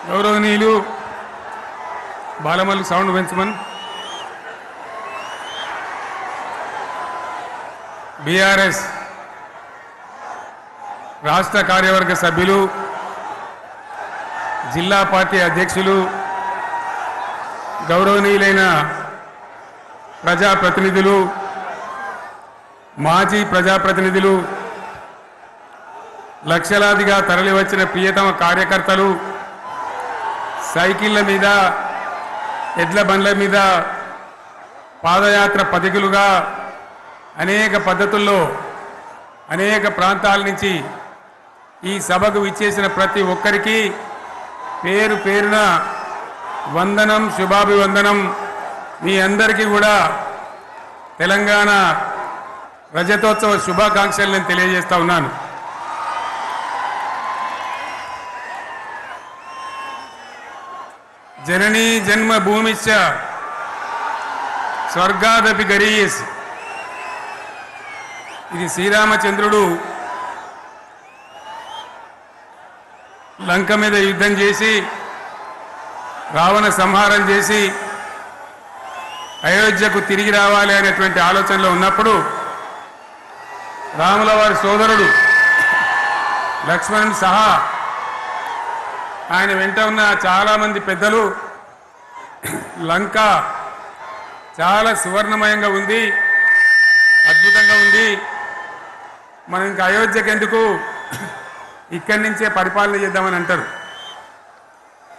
గౌరవనీయులు Balamalli sound పెంచమన్ BRS రాష్ట్ర కార్యవర్గ సభ్యులు జిల్లా పార్టీ అధ్యక్షులు గౌరవనీయులైన ప్రజాప్రతినిధులు మాజీ ప్రజాప్రతినిధులు లక్షలాదిగా తరలివచ్చిన ప్రియతమ కార్యకర్తలు సైకిళ్ల మీద ఎడ్ల బండ్ల మీద పాదయాత్ర పథికులుగా అనేక పద్ధతుల్లో అనేక ప్రాంతాల నుంచి ఈ సభకు విచ్చేసిన ప్రతి ఒక్కరికి పేరు పేరున వందనం శుభాభివందనం. మీ అందరికీ కూడా తెలంగాణ రజతోత్సవ శుభాకాంక్షలు నేను తెలియజేస్తా ఉన్నాను. జననీ జన్మభూమిశ్చ స్వర్గాదపి గరీయస్. ఇది శ్రీరామచంద్రుడు లంక మీద యుద్ధం చేసి రావణ సంహారం చేసి అయోధ్యకు తిరిగి రావాలి అనేటువంటి ఆలోచనలో ఉన్నప్పుడు రాముల వారి సోదరుడు లక్ష్మణుని సహా ఆయన వెంట ఉన్న చాలామంది పెద్దలు లంక చాలా సువర్ణమయంగా ఉంది, అద్భుతంగా ఉంది, మనం ఇంకా అయోధ్యకు ఎందుకు ఇక్కడి నుంచే పరిపాలన చేద్దామని అంటారు.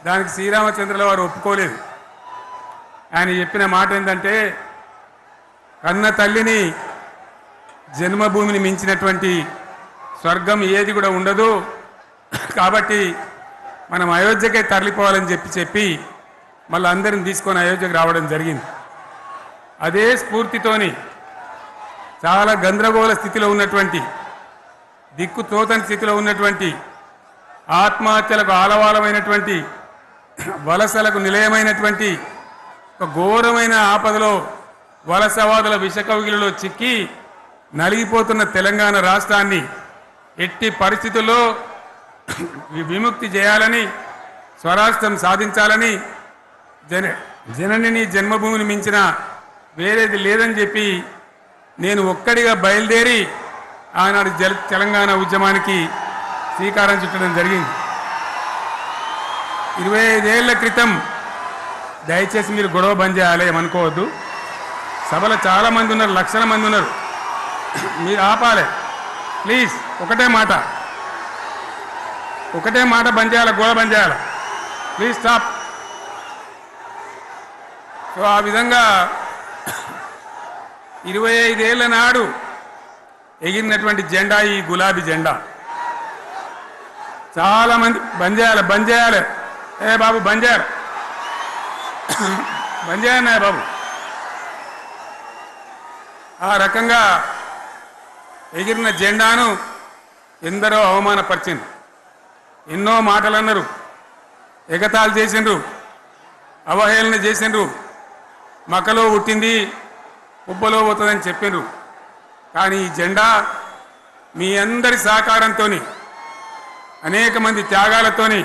దానికి శ్రీరామచంద్రుల వారు ఒప్పుకోలేదు. ఆయన చెప్పిన మాట ఏంటంటే, కన్న తల్లిని జన్మభూమిని మించినటువంటి స్వర్గం ఏది కూడా ఉండదు, కాబట్టి మనం అయోధ్యకే తరలిపోవాలని చెప్పి మళ్ళీ అందరిని తీసుకొని అయోధ్యకు రావడం జరిగింది. అదే స్ఫూర్తితోని చాలా గందరగోళ స్థితిలో ఉన్నటువంటి దిక్కు తోతని స్థితిలో ఉన్నటువంటి ఆత్మహత్యలకు ఆలవాలమైనటువంటి వలసలకు నిలయమైనటువంటి ఒక ఘోరమైన ఆపదలో వలసవాదుల విషకవిగిలిలో చిక్కి నలిగిపోతున్న తెలంగాణ రాష్ట్రాన్ని ఎట్టి పరిస్థితుల్లో విముక్తి చేయాలని, స్వరాష్ట్రం సాధించాలని, జననిని జన్మభూమిని మించిన వేరేది లేదని చెప్పి నేను ఒక్కడిగా బయలుదేరి ఆనాడు తెలంగాణ ఉద్యమానికి శ్రీకారం చుట్టడం జరిగింది. 25 ఏళ్ల క్రితం, దయచేసి మీరు గొడవ బంద్ చేయాలి ఏమనుకోవద్దు, సభలో చాలామంది ఉన్నారు, లక్షల మంది ఉన్నారు, మీరు ఆపాలి ప్లీజ్. ఒకటే మాట బంద్ చేయాలి, గొడవ బంద్ చేయాలి, ప్లీజ్ స్టాప్. సో ఆ విధంగా 25 ఏళ్ల నాడు ఎగిరినటువంటి జెండా ఈ గులాబీ జెండా. చాలామంది బంద్ చేయాలి ఏ బాబు బంద్ చేయాలి బాబు. ఆ రకంగా ఎగిరిన జెండాను ఎందరో అవమానపరిచింది, ఎన్నో మాటలు అన్నారు, ఎగతాళి చేసిండ్రు, అవహేళన చేసిండ్రు, మకలో పుట్టింది ఉబ్బలో పోతుందని చెప్పిండ్రు. కానీ ఈ జెండా మీ అందరి సహకారంతో, అనేక మంది త్యాగాలతోని,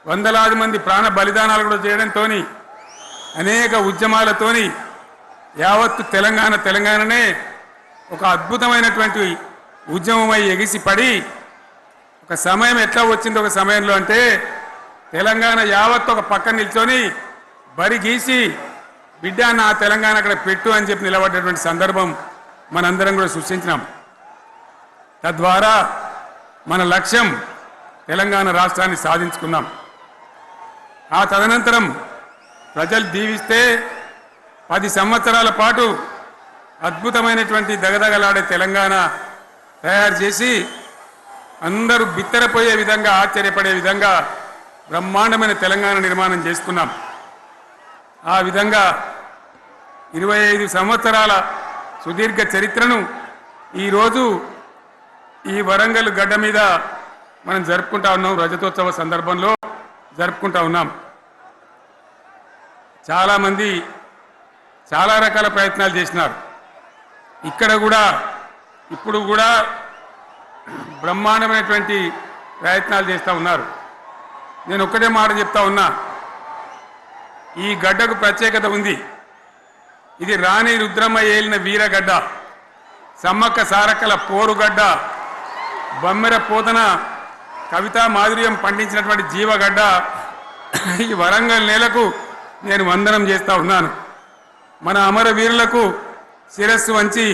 వందలాది మంది ప్రాణ బలిదానాలు కూడా చేయడంతో, అనేక ఉద్యమాలతోని యావత్తు తెలంగాణనే ఒక అద్భుతమైనటువంటి ఉద్యమమై ఎగిసిపడి ఒక సమయం ఎట్లా వచ్చింది, ఒక సమయంలో అంటే తెలంగాణ యావత్తు ఒక పక్కన నిల్చొని బరి గీసి బిడ్డ నా తెలంగాణ అక్కడ పెట్టు అని చెప్పి నిలబడ్డటువంటి సందర్భం మనందరం కూడా సృష్టించినాం. తద్వారా మన లక్ష్యం తెలంగాణ రాష్ట్రాన్ని సాధించుకున్నాం. ఆ తదనంతరం ప్రజలు దీవిస్తే 10 సంవత్సరాల పాటు అద్భుతమైనటువంటి దగదగలాడే తెలంగాణ తయారు చేసి అందరూ బిత్తరపోయే విధంగా, ఆశ్చర్యపడే విధంగా బ్రహ్మాండమైన తెలంగాణ నిర్మాణం చేసుకున్నాం. ఆ విధంగా 25 సంవత్సరాల సుదీర్ఘ చరిత్రను ఈరోజు ఈ వరంగల్ గడ్డ మీద మనం జరుపుకుంటా ఉన్నాం. రజతోత్సవ సందర్భంలో జరుపుకుంటా ఉన్నాం. చాలామంది చాలా రకాల ప్రయత్నాలు చేసినారు. ఇక్కడ కూడా ఇప్పుడు కూడా బ్రహ్మాండమైనటువంటి ప్రయత్నాలు చేస్తూ ఉన్నారు. నేను ఒక్కటే మాట చెప్తా ఉన్నా, ఈ గడ్డకు ప్రత్యేకత ఉంది. ఇది రాణి రుద్రమ్మ ఏలిన వీరగడ్డ, సమ్మక్క సారక్కల పోరుగడ్డ, బమ్మెర పోతన కవితా మాధుర్యం పండించినటువంటి జీవగడ్డ. ఈ వరంగల్ నేలకు నేను వందనం చేస్తా ఉన్నాను. మన అమరవీరులకు శిరస్సు వంచి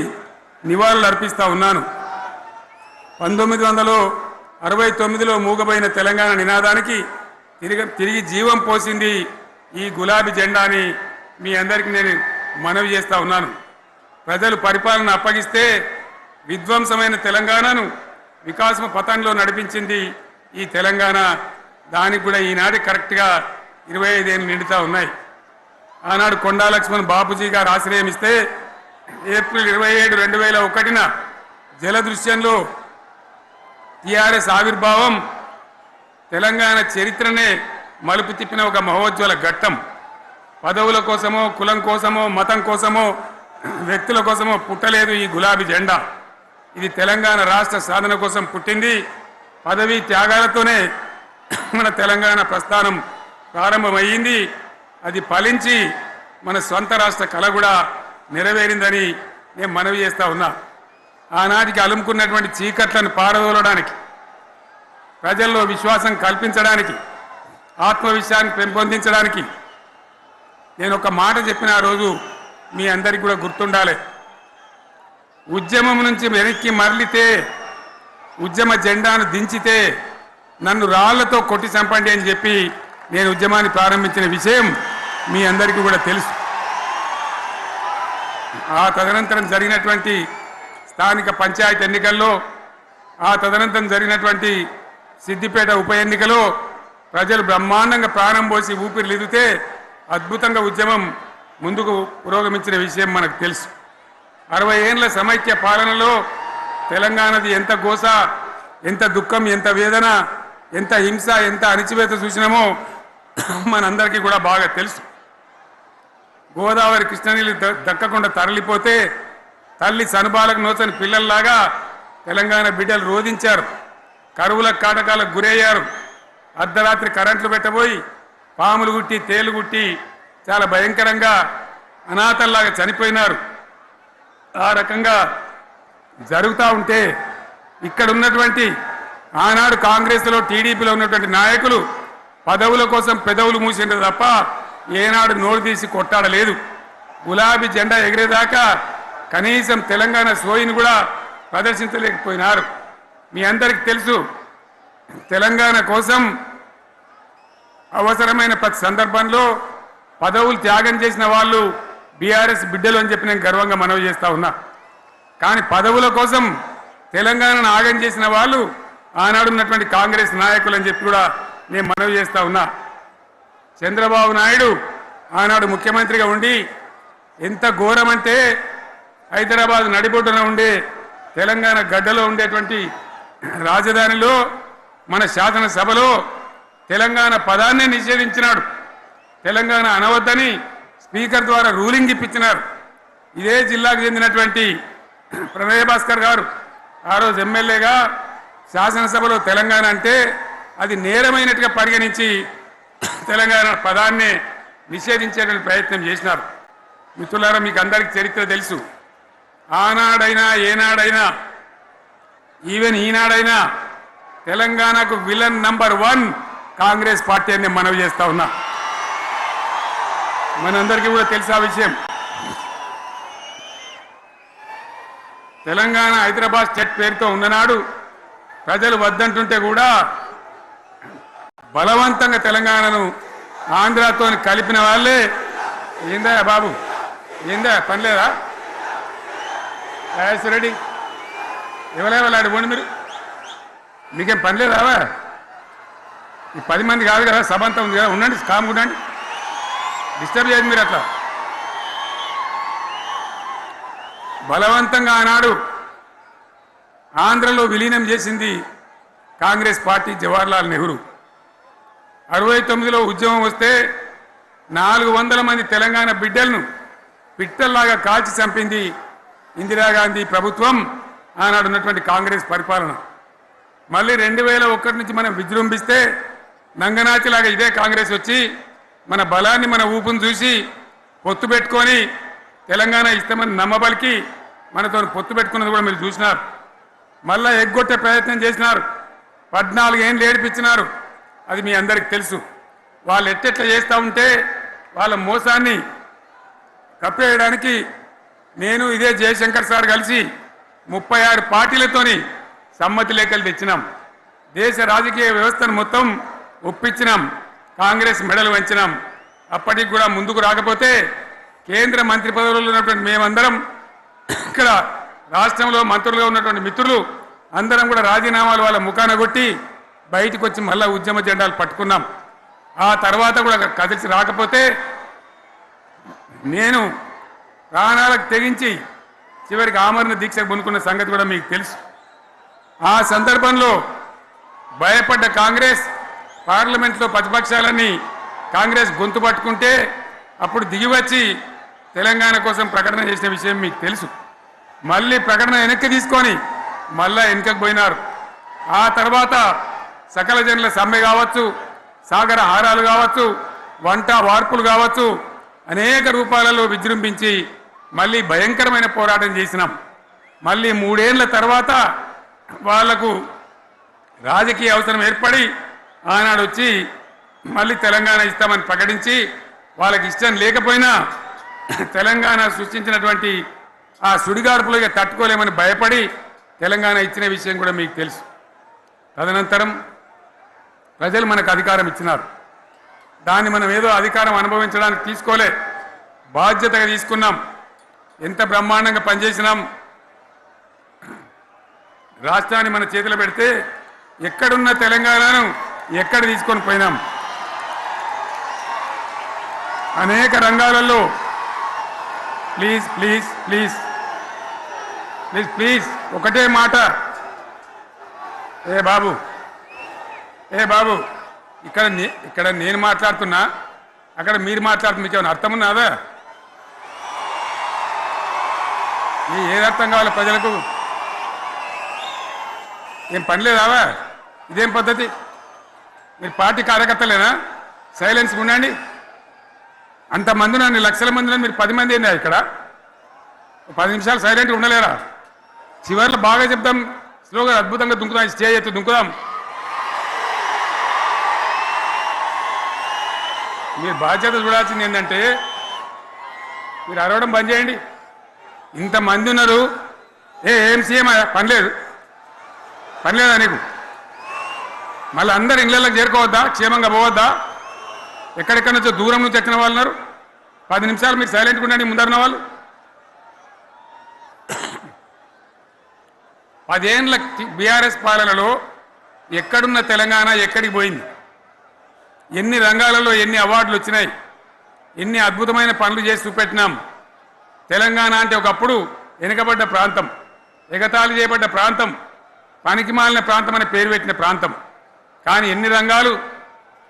నివాళులు అర్పిస్తా ఉన్నాను. 1969లో మూగబోయిన తెలంగాణ నినాదానికి తిరిగి జీవం పోసింది ఈ గులాబీ జెండా అని మీ అందరికీ నేను మనవి చేస్తా ఉన్నాను. ప్రజలు పరిపాలన అప్పగిస్తే విధ్వంసమైన తెలంగాణను వికాసమ పథంలో నడిపించింది ఈ తెలంగాణ. దానికి కూడా ఈనాడు కరెక్ట్గా 25 ఏళ్ళు నిండుతా ఉన్నాయి. ఆనాడు కొండా లక్ష్మణ్ బాపూజీ గారు ఆశ్రయం ఇస్తే ఏప్రిల్ 27, 2001న జలదృశ్యంలో టీఆర్ఎస్ ఆవిర్భావం తెలంగాణ చరిత్రనే మలుపు తిప్పిన ఒక మహోజ్వల ఘట్టం. పదవుల కోసమో, కులం కోసమో, మతం కోసమో, వ్యక్తుల కోసమో పుట్టలేదు ఈ గులాబీ జెండా. ఇది తెలంగాణ రాష్ట్ర సాధన కోసం పుట్టింది. పదవీ త్యాగాలతోనే మన తెలంగాణ ప్రస్థానం ప్రారంభమయ్యింది. అది ఫలించి మన స్వంత రాష్ట్ర కళ కూడా నెరవేరిందని నేను మనవి చేస్తా ఉన్నా. ఆనాటికి అలుముకున్నటువంటి చీకట్లను పారదోలడానికి, ప్రజల్లో విశ్వాసం కల్పించడానికి, ఆత్మవిశ్వాసాన్ని పెంపొందించడానికి నేను ఒక మాట చెప్పిన ఆ రోజు మీ అందరికీ కూడా గుర్తుండాలి. ఉద్యమం నుంచి వెనక్కి మరలితే, ఉద్యమ జెండాను దించితే నన్ను రాళ్లతో కొట్టి చంపండి అని చెప్పి నేను ఉద్యమాన్ని ప్రారంభించిన విషయం మీ అందరికీ కూడా తెలుసు. ఆ తదనంతరం జరిగినటువంటి స్థానిక పంచాయతీ ఎన్నికల్లో, ఆ తదనంతరం జరిగినటువంటి సిద్దిపేట ఉప ఎన్నికలో ప్రజలు బ్రహ్మాండంగా ప్రాణం పోసి ఊపిరిలిదితే అద్భుతంగా ఉద్యమం ముందుకు పురోగమించిన విషయం మనకు తెలుసు. 60 ఏళ్ల సమైక్య పాలనలో తెలంగాణది ఎంత గోస, ఎంత దుఃఖం, ఎంత వేదన, ఎంత హింస, ఎంత అణిచివేత చూసినామో మనందరికీ కూడా బాగా తెలుసు. గోదావరి కృష్ణనీళ్ళు దక్కకుండా తరలిపోతే తల్లి సనుబాలకు నోచని పిల్లల్లాగా తెలంగాణ బిడ్డలు రోధించారు. కరువుల కాటకాలకు గురయ్యారు. అర్ధరాత్రి కరెంట్లు పెట్టబోయి పాములు గుట్టి, తేలు గుట్టి చాలా భయంకరంగా అనాథల్లాగా చనిపోయినారు. ఆ రకంగా జరుగుతూ ఉంటే ఇక్కడ ఉన్నటువంటి ఆనాడు కాంగ్రెస్లో, టీడీపీలో ఉన్నటువంటి నాయకులు పదవుల కోసం పెదవులు మూసిండ్రు తప్ప ఏనాడు నోరు తీసి కొట్టాడలేదు. గులాబీ జెండా ఎగిరేదాకా కనీసం తెలంగాణ సోయిని కూడా ప్రదర్శించలేకపోయినారు. మీ అందరికీ తెలుసు, తెలంగాణ కోసం అవసరమైన ప్రతి సందర్భంలో పదవులు త్యాగం చేసిన వాళ్ళు బీఆర్ఎస్ బిడ్డలు అని చెప్పి నేను గర్వంగా మనవి చేస్తా ఉన్నా. కానీ పదవుల కోసం తెలంగాణను ఆగం చేసిన వాళ్ళు ఆనాడు ఉన్నటువంటి కాంగ్రెస్ నాయకులు అని చెప్పి కూడా నేను మనవి చేస్తా ఉన్నా. చంద్రబాబు నాయుడు ఆనాడు ముఖ్యమంత్రిగా ఉండి ఎంత ఘోరమంటే హైదరాబాద్ నడిబొడ్డున ఉండే తెలంగాణ గడ్డలో ఉండేటువంటి రాజధానిలో మన శాసనసభలో తెలంగాణ పదాన్నే నిషేధించినాడు. తెలంగాణ అనవద్దని స్పీకర్ ద్వారా రూలింగ్ ఇప్పించినారు. ఇదే జిల్లాకు చెందినటువంటి ప్రణయ్ భాస్కర్ గారు ఆ రోజు ఎమ్మెల్యేగా శాసనసభలో తెలంగాణ అంటే అది నేరమైనట్టుగా పరిగణించి తెలంగాణ పదాన్ని నిషేధించేటువంటి ప్రయత్నం చేసినారు. మిత్రులారా, మీకు అందరికీ చరిత్ర తెలుసు. ఆనాడైనా, ఏనాడైనా, ఈవెన్ ఈనాడైనా తెలంగాణకు విలన్ నంబర్ 1 కాంగ్రెస్ పార్టీ అని మనవి చేస్తా ఉన్నా. మనందరికీ కూడా తెలుసు ఆ విషయం. తెలంగాణ హైదరాబాద్ స్టేట్ పేరుతో ఉన్ననాడు ప్రజలు వద్దంటుంటే కూడా బలవంతంగా తెలంగాణను ఆంధ్రాతో కలిపిన వాళ్ళే. ఏందా బాబు, ఏందా పనిలేదా? రెడ్డి ఎవరెవరు పోండి, మీరు మీకేం పని లేదా? ఈ 10 మంది కాదు కదా, సభ అంతా ఉంది కదా, ఉండండి, కామ్ ఉండండి, డిస్టర్బ్ చేయదు మీరు. అట్లా బలవంతంగా ఆనాడు ఆంధ్రలో విలీనం చేసింది కాంగ్రెస్ పార్టీ, జవహర్లాల్ నెహ్రూ. 69లో ఉద్యమం వస్తే 400 మంది తెలంగాణ బిడ్డలను పిట్టల్లాగా కాల్చి చంపింది ఇందిరాగాంధీ ప్రభుత్వం, ఆనాడు ఉన్నటువంటి కాంగ్రెస్ పరిపాలన. మళ్ళీ 2001 నుంచి మనం విజృంభిస్తే నంగనాచిలాగా ఇదే కాంగ్రెస్ వచ్చి మన బలాన్ని మన ఊపును చూసి పొత్తు పెట్టుకొని తెలంగాణ ఇస్తామని నమ్మబలికి మనతో పొత్తు పెట్టుకున్నది కూడా మీరు చూసినారు. మళ్ళా ఎగ్గొట్టే ప్రయత్నం చేసినారు. 14 ఏళ్ళు ఏడిపించినారు. అది మీ అందరికి తెలుసు. వాళ్ళు ఎట్టెట్లా చేస్తూ ఉంటే వాళ్ళ మోసాన్ని కప్పేయడానికి నేను ఇదే జయశంకర్ సార్ కలిసి 36 పార్టీలతోని సమ్మతి లేఖలు తెచ్చినాం. దేశ రాజకీయ వ్యవస్థను మొత్తం ఒప్పించినాం. కాంగ్రెస్ మెడలు వంచినాం. అప్పటికి కూడా ముందుకు రాకపోతే కేంద్ర మంత్రి పదవుల్లో ఉన్నటువంటి మేమందరం ఇక్కడ రాష్ట్రంలో మంత్రులుగా ఉన్నటువంటి మిత్రులు అందరం కూడా రాజీనామాలు వాళ్ళ ముఖాన కొట్టి బయటకు వచ్చి మళ్ళా ఉద్యమ జెండాలు పట్టుకున్నాం. ఆ తర్వాత కూడా కదిలిసి రాకపోతే నేను ప్రాణాలకు తెగించి చివరికి ఆమరణ దీక్షకు పొందుకున్న సంగతి కూడా మీకు తెలుసు. ఆ సందర్భంలో భయపడ్డ కాంగ్రెస్ పార్లమెంట్లో ప్రతిపక్షాలన్నీ కాంగ్రెస్ గొంతు పట్టుకుంటే అప్పుడు దిగివచ్చి తెలంగాణ కోసం ప్రకటన చేసిన విషయం మీకు తెలుసు. మళ్ళీ ప్రకటన వెనక్కి తీసుకొని మళ్ళా వెనుకకు పోయినారు. ఆ తర్వాత సకల జనుల సమ్మె కావచ్చు, సాగర హారాలు కావచ్చు, వంట వార్పులు కావచ్చు, అనేక రూపాలలో విజృంభించి మళ్ళీ భయంకరమైన పోరాటం చేసినాం. మళ్ళీ 3 ఏళ్ల తర్వాత వాళ్లకు రాజకీయ అవసరం ఏర్పడి ఆనాడు వచ్చి మళ్ళీ తెలంగాణ ఇస్తామని ప్రకటించి వాళ్ళకి ఇష్టం లేకపోయినా తెలంగాణ సృష్టించినటువంటి ఆ సుడిగాడుపులుగా తట్టుకోలేమని భయపడి తెలంగాణ ఇచ్చిన విషయం కూడా మీకు తెలుసు. తదనంతరం ప్రజలు మనకు అధికారం ఇచ్చినారు. దాన్ని మనం ఏదో అధికారం అనుభవించడానికి తీసుకోలే, బాధ్యతగా తీసుకున్నాం. ఎంత బ్రహ్మాండంగా పనిచేసినాం. రాష్ట్రాన్ని మన చేతిలో పెడితే ఎక్కడున్న తెలంగాణను ఎక్కడ తీసుకొని పోయినాం. అనేక రంగాలలో please please please please please ఒకటే మాట. ఏ బాబు ఇక్కడ నేను మాట్లాడుతున్నా, అక్కడ మీరు మాట్లాడుతున్నా. మీకు ఏమైనా అర్థం ఉన్నదా? ఏది అర్థం కావాలి ప్రజలకు? ఏం పని లేదావా? ఇదేం పద్ధతి? మీరు పార్టీ కార్యకర్తలేనా? సైలెన్స్ ఉండండి. అంతమంది అన్ని లక్షల మందిలో మీరు 10 మంది ఏంది ఇక్కడ? 10 నిమిషాలు సైలెంట్గా ఉండలేరా? చివరిలో బాగా చెప్తాం, స్లోగా అద్భుతంగా దుంకుదాం, స్టేజ్ ఎత్తు దుంకుదాం. మీరు బాధ్యత చూడాల్సింది ఏంటంటే మీరు అరవడం బంద్ చేయండి. ఇంతమంది ఉన్నారు. ఏం సీఎం పనిలేదా నీకు? మళ్ళీ అందరు ఇళ్ళకి చేరుకోవద్దా? క్షేమంగా పోవద్దా? ఎక్కడెక్కడి నుంచో దూరం నుంచి ఎక్కిన వాళ్ళు ఉన్నారు. 10 నిమిషాలు మీరు సైలెంట్గా ఉండండి. ముందరున్న వాళ్ళు 10 ఏళ్ళ బీఆర్ఎస్ పాలనలో ఎక్కడున్న తెలంగాణ ఎక్కడికి పోయింది? ఎన్ని రంగాలలో ఎన్ని అవార్డులు వచ్చినాయి? ఎన్ని అద్భుతమైన పనులు చేసి చూపెట్టినాం. తెలంగాణ అంటే ఒకప్పుడు వెనుకబడ్డ ప్రాంతం, ఎగతాళి చేయబడ్డ ప్రాంతం, పనికిమాలిన ప్రాంతం అనే పేరు పెట్టిన ప్రాంతం. కానీ ఎన్ని రంగాలు,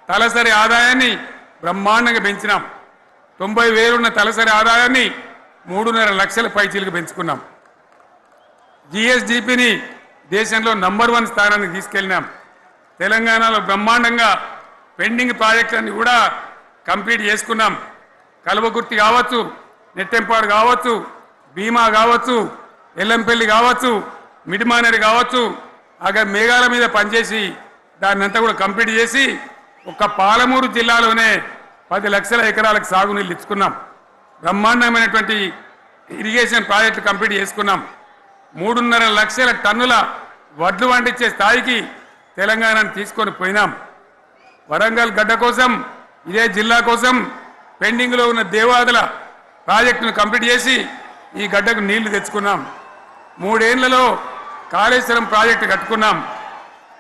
తలసరి ఆదాయాన్ని బ్రహ్మాండంగా పెంచినాం. 90,000 ఉన్న తలసరి ఆదాయాన్ని 3.5 లక్షల పైచీలకు పెంచుకున్నాం. జిఎస్డిపిని దేశంలో నంబర్ 1 స్థానానికి తీసుకెళ్ళినాం. తెలంగాణలో బ్రహ్మాండంగా పెండింగ్ ప్రాజెక్టులన్నీ కూడా కంప్లీట్ చేసుకున్నాం. కల్వకుర్తి కావచ్చు, నెట్టెంపాడు కావచ్చు, భీమా కావచ్చు, ఎల్లంపల్లి కావచ్చు, మిడిమానేరు కావచ్చు, అక్కడ మేఘాల మీద పనిచేసి దాన్ని అంతా కూడా కంప్లీట్ చేసి ఒక్క పాలమూరు జిల్లాలోనే 10 లక్షల ఎకరాలకు సాగునీళ్ళు ఇచ్చుకున్నాం. బ్రహ్మాండమైనటువంటి ఇరిగేషన్ ప్రాజెక్టు కంప్లీట్ చేసుకున్నాం. 3.5 లక్షల టన్నుల వడ్లు పండించే స్థాయికి తెలంగాణను తీసుకొని పోయినాం. వరంగల్ గడ్డ కోసం, ఇదే జిల్లా కోసం పెండింగ్లో ఉన్న దేవాదుల ప్రాజెక్టును కంప్లీట్ చేసి ఈ గడ్డకు నీళ్లు తెచ్చుకున్నాం. 3 ఏళ్లలో కాళేశ్వరం ప్రాజెక్టు కట్టుకున్నాం.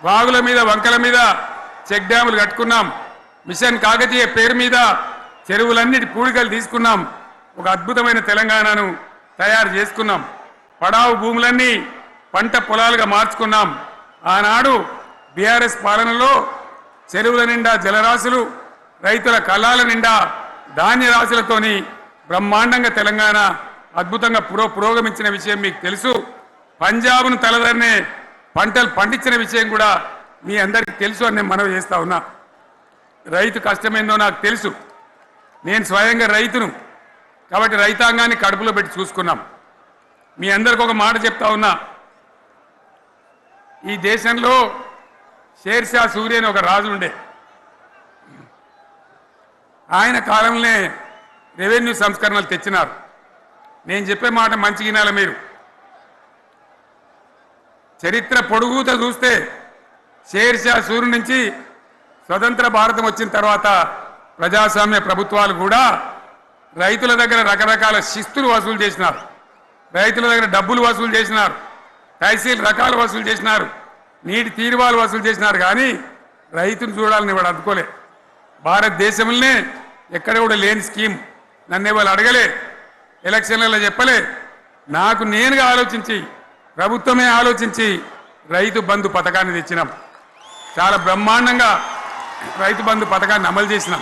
వాగుల మీద, వంకల మీద చెక్ డ్యాములు కట్టుకున్నాం. మిషన్ కాకతీయ పేరు మీద చెరువులన్నిటి పూడికలు తీసుకున్నాం. ఒక అద్భుతమైన తెలంగాణను తయారు చేసుకున్నాం. పడావు భూములన్నీ పంట పొలాలుగా మార్చుకున్నాం. ఆనాడు బీఆర్ఎస్ పాలనలో చెరువుల నిండా జలరాశులు, రైతుల కళ్ళాల నిండా ధాన్య రాశులతోని బ్రహ్మాండంగా తెలంగాణ అద్భుతంగా పురోగమించిన విషయం మీకు తెలుసు. పంజాబ్ను తలదన్నే పంటలు పండించిన విషయం కూడా మీ అందరికీ తెలుసు అని నేను మనవి చేస్తా ఉన్నా. రైతు కష్టమేందో నాకు తెలుసు. నేను స్వయంగా రైతును కాబట్టి రైతాంగాన్ని కడుపులో పెట్టి చూసుకున్నాం. మీ అందరికి ఒక మాట చెప్తా ఉన్నా, ఈ దేశంలో షేర్షా సూరి అని ఒక రాజు ఉండే. ఆయన కాలంలోనే రెవెన్యూ సంస్కరణలు తెచ్చినారు. నేను చెప్పే మాట మంచి వినాలి మీరు. చరిత్ర పొడుగుతో చూస్తే షేర్షా సూరి నుంచి స్వతంత్ర భారతం వచ్చిన తర్వాత ప్రజాస్వామ్య ప్రభుత్వాలు కూడా రైతుల దగ్గర రకరకాల శిస్తులు వసూలు చేసినారు, రైతుల దగ్గర డబ్బులు వసూలు చేసినారు, తహసీల్ రకాలు వసూలు చేసినారు, నీటి తీరువాలు వసూలు చేసినారు. కానీ రైతును చూడాలని వాడు అందుకోలే. భారతదేశంలోనే ఎక్కడ కూడా లేని స్కీమ్. నన్ను వాళ్ళు అడగలే, ఎలక్షన్లలో చెప్పలే. నాకు నేనుగా ఆలోచించి, ప్రభుత్వమే ఆలోచించి రైతు బంధు పథకాన్ని తెచ్చినాం. చాలా బ్రహ్మాండంగా రైతు బంధు పథకాన్ని అమలు చేసినాం.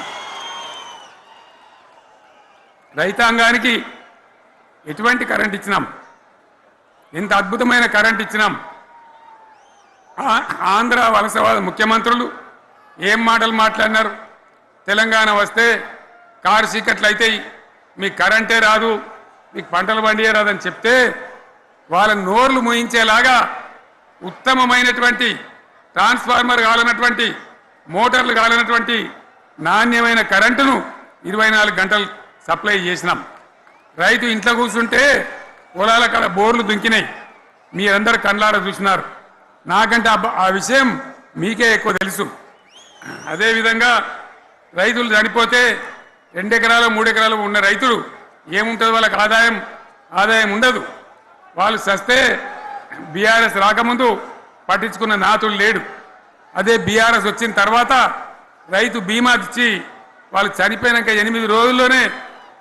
రైతాంగానికి ఎటువంటి కరెంట్ ఇచ్చినాం, ఎంత అద్భుతమైన కరెంట్ ఇచ్చినాం. ఆంధ్ర వలసవాద ముఖ్యమంత్రులు ఏం మాటలు మాట్లాడినారు. తెలంగాణ వస్తే కారు చీకట్లు అవుతాయి, మీకు కరెంటే రాదు, మీకు పంటలు పండియే రాదని చెప్తే వాళ్ళ నోర్లు మోయించేలాగా ఉత్తమమైనటువంటి ట్రాన్స్ఫార్మర్ కాలనటువంటి మోటార్లు కాలనటువంటి నాణ్యమైన కరెంటును 24 గంటలు సప్లై చేసినాం. రైతు ఇంట్లో కూర్చుంటే పొలాల కాడ బోర్లు దుంకినాయి. మీరందరూ కళ్ళారా చూసినారు. నాకంటే ఆ విషయం మీకే ఎక్కువ తెలుసు. అదేవిధంగా రైతులు చనిపోతే 2 ఎకరాలు 3 ఎకరాలు ఉన్న రైతులు ఏముంటుంది, వాళ్ళకి ఆదాయం ఉండదు. వాళ్ళు సస్తే బీఆర్ఎస్ రాకముందు పట్టించుకున్న నాతుడు లేడు. అదే బీఆర్ఎస్ వచ్చిన తర్వాత రైతు బీమా ఇచ్చి వాళ్ళు చనిపోయినాక 8 రోజుల్లోనే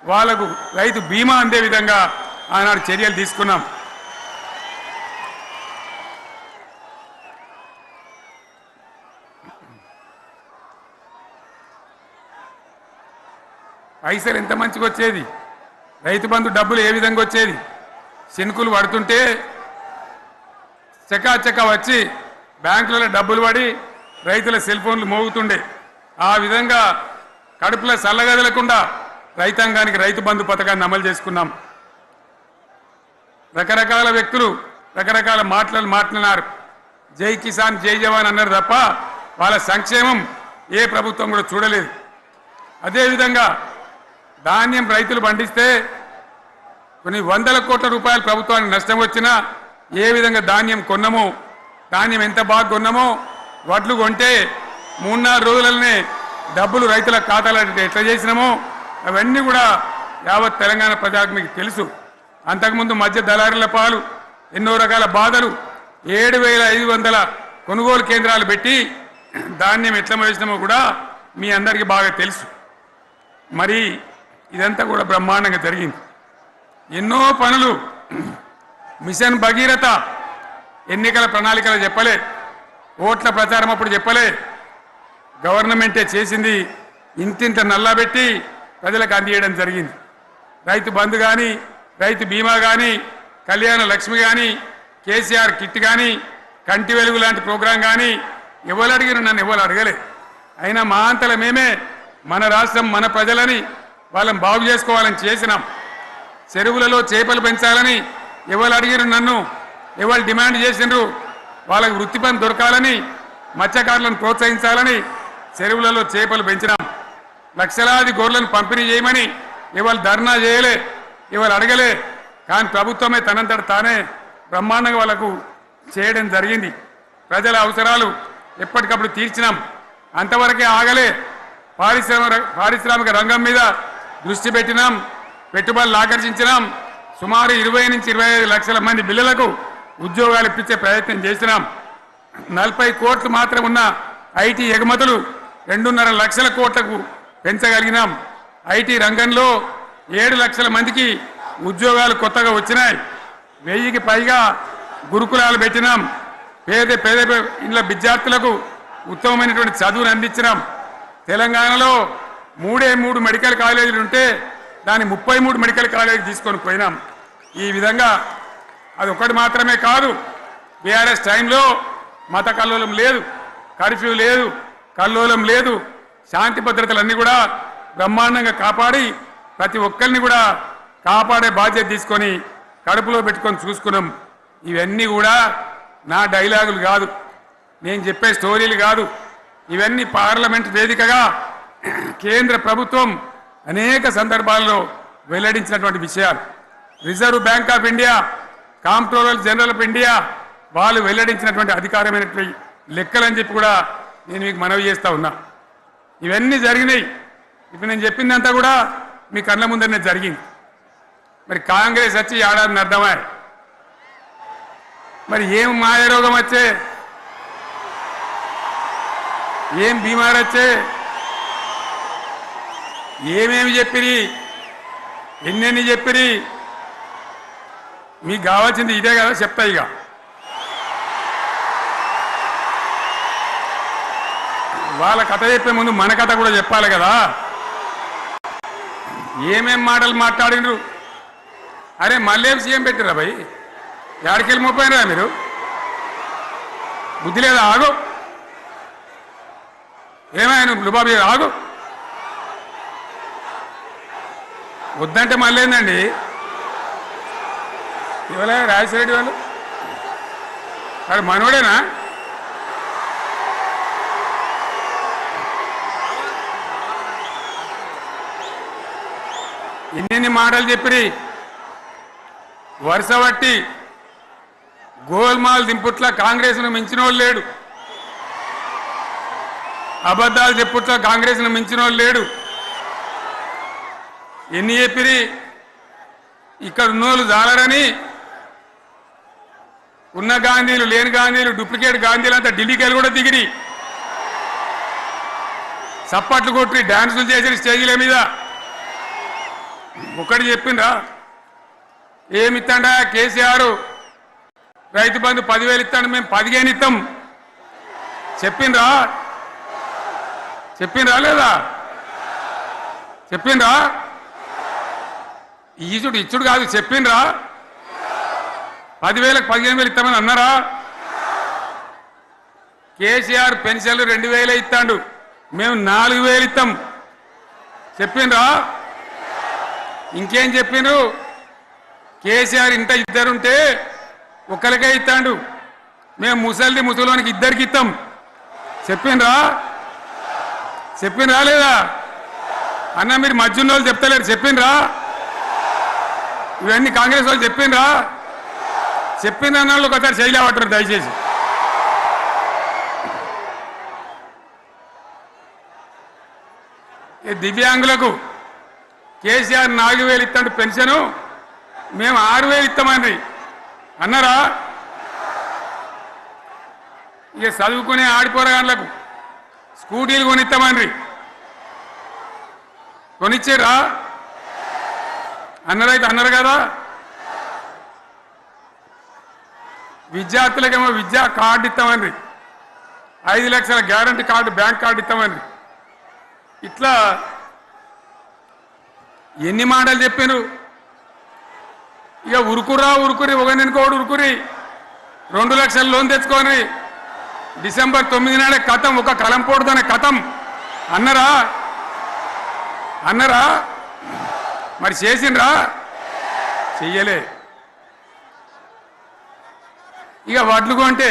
వాళ్లకు రైతు బీమా అందే విధంగా ఆనాడు చర్యలు తీసుకున్నాం. పైసలు ఎంత మంచిగా వచ్చేది, రైతు బంధు డబ్బులు ఏ విధంగా వచ్చేది. శనుకులు పడుతుంటే చకాచకా వచ్చి బ్యాంకులలో డబ్బులు పడి రైతుల సెల్ ఫోన్లు మోగుతుండే. ఆ విధంగా కడుపులో చల్లగదలకుండా రైతాంగానికి రైతు బంధు పథకాన్ని అమలు చేసుకున్నాం. రకరకాల వ్యక్తులు రకరకాల మాటలు మాట్లాడినారు. జై కిసాన్ జై జవాన్ అన్నారు తప్ప వాళ్ళ సంక్షేమం ఏ ప్రభుత్వం కూడా చూడలేదు. అదేవిధంగా ధాన్యం రైతులు పండిస్తే కొన్ని 100 కోట్ల రూపాయలు ప్రభుత్వానికి నష్టం వచ్చినా ఏ విధంగా ధాన్యం కొన్నామో, ధాన్యం ఎంత బాగా కొన్నామో, వడ్లు కొంటే 3-4 రోజులనే డబ్బులు రైతుల ఖాతాలో ఎట్లా చేసినామో అవన్నీ కూడా యావత్ తెలంగాణ ప్రజానికి తెలుసు. అంతకుముందు మధ్య దళారుల పాలు ఎన్నో రకాల బాధలు, 7,500 కొనుగోలు కేంద్రాలు పెట్టి ధాన్యం ఎట్లా వేసినామో కూడా మీ అందరికీ బాగా తెలుసు. మరి ఇదంతా కూడా బ్రహ్మాండంగా జరిగింది. ఎన్నో పనులు, మిషన్ భగీరథ ఎన్నికల ప్రణాళికలు చెప్పలే, ఓట్ల ప్రచారం అప్పుడు చెప్పలే, గవర్నమెంటే చేసింది. ఇంతింత నల్లబెట్టి ప్రజలకు అందియడం జరిగింది. రైతు బంధు కానీ, రైతు బీమా కానీ, కళ్యాణ లక్ష్మి కానీ, కేసీఆర్ కిట్ కానీ, కంటి వెలుగు లాంటి ప్రోగ్రాం కానీ ఎవరు అడిగిన నన్ను ఎవరు అడగలే. అయినా మా అంతల మేమే మన రాష్ట్రం మన ప్రజలని వాళ్ళని బాగు చేసుకోవాలని చేసినాం. చెరువులలో చేపలు పెంచాలని ఎవరు అడిగిన నన్ను, ఎవరు డిమాండ్ చేసిండ్రు, వాళ్ళకి వృత్తి పని దొరకాలని, మత్స్యకారులను ప్రోత్సహించాలని చెరువులలో చేపలు పెంచినాం. లక్షలాది గొర్రెలను పంపిణీ చేయమని ఎవరు ధర్నా చేయలే, ఎవరు అడగలే. కానీ ప్రభుత్వమే తనంతట తానే బ్రహ్మాండంగా వాళ్ళకు చేయడం జరిగింది. ప్రజల అవసరాలు ఎప్పటికప్పుడు తీర్చినాం. అంతవరకే ఆగలే. పారిశ్రామిక రంగం మీద దృష్టి పెట్టినాం, పెట్టుబడులు ఆకర్షించినాం. సుమారు 20 నుంచి 25 లక్షల మంది పిల్లలకు ఉద్యోగాలు ఇప్పించే ప్రయత్నం చేసినాం. 40 కోట్లు మాత్రం ఉన్న ఐటీ ఎగుమతులు 2.5 లక్షల కోట్లకు పెంచగలిగినాం. ఐటీ రంగంలో 7 లక్షల మందికి ఉద్యోగాలు కొత్తగా వచ్చినాయి. 1000కి పైగా గురుకులాలు పెట్టినాం. పేద ఇళ్ళ విద్యార్థులకు ఉత్తమమైనటువంటి చదువును అందించినాం. తెలంగాణలో 3 మెడికల్ కాలేజీలు ఉంటే దాన్ని 33 మెడికల్ కాలేజీలు తీసుకొని పోయినాం. ఈ విధంగా అది ఒకటి మాత్రమే కాదు, బీఆర్ఎస్ టైంలో మత కల్లోలం లేదు, కర్ఫ్యూ లేదు, కల్లోలం లేదు, శాంతి భద్రతలన్నీ కూడా బ్రహ్మాండంగా కాపాడి ప్రతి ఒక్కరిని కూడా కాపాడే బాధ్యత తీసుకొని కడుపులో పెట్టుకొని చూసుకున్నాం. ఇవన్నీ కూడా నా డైలాగులు కాదు, నేను చెప్పే స్టోరీలు కాదు. ఇవన్నీ పార్లమెంట్ వేదికగా కేంద్ర ప్రభుత్వం అనేక సందర్భాల్లో వెల్లడించినటువంటి విషయాలు. Reserve bank of India, comptroller general of India వాళ్ళు వెల్లడించినటువంటి అధికారమైనటువంటి లెక్కలని చెప్పి కూడా నేను మీకు మనవి చేస్తా ఉన్నా. ఇవన్నీ జరిగినాయి. ఇప్పుడు నేను చెప్పిందంతా కూడా మీ కళ్ళ ముందరనే జరిగింది. మరి కాంగ్రెస్ వచ్చి ఏడాదిని అర్థమా? మరి ఏం మాయరోగం వచ్చే, ఏం బీమారు వచ్చే, ఏమేమి చెప్పిరి, ఎన్నెన్ని చెప్పిరి? మీకు కావాల్సింది ఇదే కదా, చెప్తా. ఇక వాళ్ళ కథ చెప్పే ముందు మన కథ కూడా చెప్పాలి కదా. ఏమేం మాటలు మాట్లాడినరు? అరే మళ్ళేం సీఎం పెట్టిరా భయ్, ఏడకెళ్ళి మోపోయినరా మీరు? బుద్ధి లేదా? ఆగు, ఏమైనా లుబాబీ ఆగు. వద్దంటే మళ్ళీ ఏందండి? ఇవాళ రాజశేఖర వాళ్ళు మరి మనోడేనా? ఎన్ని మాటలు చెప్పిరి, వరుస బట్టి గోల్మాల్ దింపుట్ల కాంగ్రెస్ను మించిన వాళ్ళు లేడు, అబద్ధాలు చెప్పుట్ల కాంగ్రెస్ను మించిన వాళ్ళు లేడు. ఎన్ని చెప్పిరి? ఇక్కడ ఉన్నోళ్ళు జాలరని ఉన్న గాంధీలు, లేని గాంధీలు, డూప్లికేట్ గాంధీలు అంతా ఢిల్లీకి కూడా దిగిరి, చప్పట్లు కొట్టి డాన్సులు చేసిన స్టేజీల మీద. ఒకటి చెప్పిండ్రా? ఏమిత్తాడా కేసీఆర్? రైతు బంధు 10,000 ఇస్తాడు, మేము 15 ఇస్తాం. చెప్పిండ్రా? చెప్పిండ్రా లేదా? చెప్పిండ్రా? ఈచుడు ఇచ్చుడు కాదు, చెప్పిండ్రా? 10,000కు 15,000 ఇస్తామని అన్నారా? కేసీఆర్ పెన్షన్లు 2,000 ఇస్తాడు, మేము 4,000 ఇస్తాం. చెప్పిండ్రా? ఇంకేం చెప్పిండ్రు? కేసీఆర్ ఇంత ఇద్దరుంటే ఒక్కరికే ఇస్తాడు, మేము ముసలోనికి 2 ఇస్తాం. చెప్పిండ్రా? చెప్పిండ్రా లేదా? అన్న మీరు మధ్యన్న వాళ్ళు చెప్తలేరు, చెప్పిండ్రా? ఇవన్నీ కాంగ్రెస్ వాళ్ళు చెప్పిండ్రా? చెప్పిన వాళ్ళు ఒకసారి చేయలేవటారు దయచేసి. దివ్యాంగులకు కేసీఆర్ 4,000 ఇస్తాడు పెన్షను, మేము 6,000 ఇస్తామని అన్నారా? ఇక చదువుకునే ఆడిపోరగాళ్ళకు స్కూటీలు కొనిస్తామని కొనిచ్చారా? అన్నారైతే అన్నారు కదా. విద్యార్థులకేమో విద్యా కార్డు ఇస్తామని, 5 లక్షల గ్యారంటీ కార్డు, బ్యాంక్ కార్డు ఇస్తామని. ఇట్లా ఎన్ని మాటలు చెప్పారు? ఇక ఉరుకురి ఒకరినికోడు ఉరుకురి 2 లక్షల లోన్ తెచ్చుకొని డిసెంబర్ 9 నాడే కథం, ఒక కలంపోడుతోనే కథం అన్నరా? అన్నరా? మరి చేసిండ్రా? చెయ్యలే. ఇక వడ్లు కొంటే